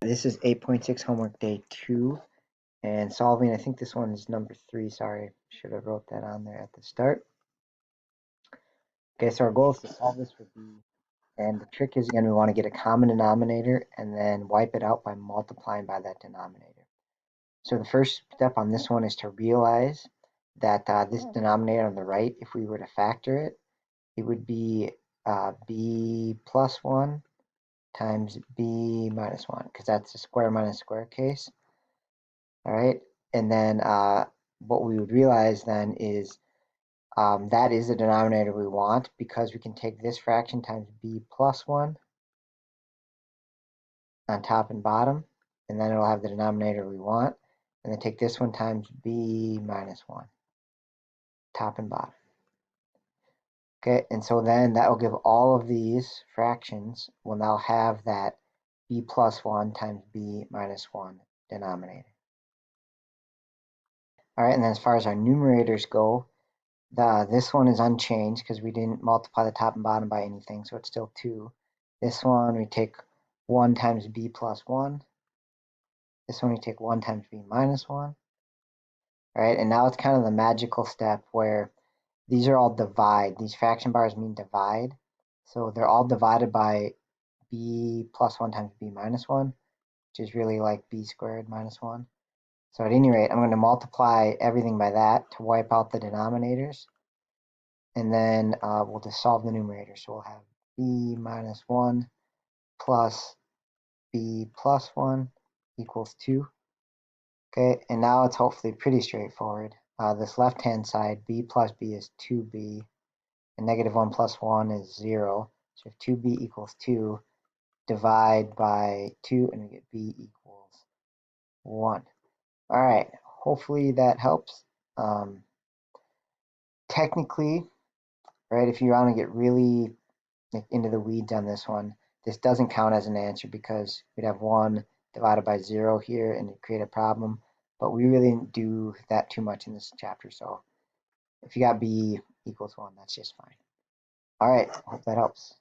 This is 8.6 homework day 2 and solving, I think this one is number 3, sorry, should have wrote that on there at the start. Okay, so our goal is to solve this for b, and the trick is, again, we want to get a common denominator and then wipe it out by multiplying by that denominator. So the first step on this one is to realize that this denominator on the right, if we were to factor it, it would be b plus 1 times b minus 1, because that's a square minus square case. All right, and then what we would realize then is that is the denominator we want, because we can take this fraction times b plus 1 on top and bottom, and then it'll have the denominator we want, and then take this one times b minus 1, top and bottom. Okay, and so then that will give all of these fractions will now have that b plus 1 times b minus 1 denominator. All right, and then as far as our numerators go, this one is unchanged because we didn't multiply the top and bottom by anything, so it's still 2. This one we take 1 times b plus 1. This one we take 1 times b minus 1. All right, and now it's kind of the magical step where these are all divide. These fraction bars mean divide. So they're all divided by b plus 1 times b minus 1, which is really like b squared minus 1. So at any rate, I'm going to multiply everything by that to wipe out the denominators. And then we'll just solve the numerator. So we'll have b minus 1 plus b plus 1 equals 2. Okay, and now it's hopefully pretty straightforward. This left-hand side, b plus b is 2b, and negative 1 plus 1 is 0. So if 2b equals 2, divide by 2, and we get b equals 1. All right, hopefully that helps. Technically, right, if you want to get really into the weeds on this one, this doesn't count as an answer because we'd have 1 divided by 0 here and it'd create a problem. But we really didn't do that too much in this chapter. So if you got b equals 1, that's just fine. All right, hope that helps.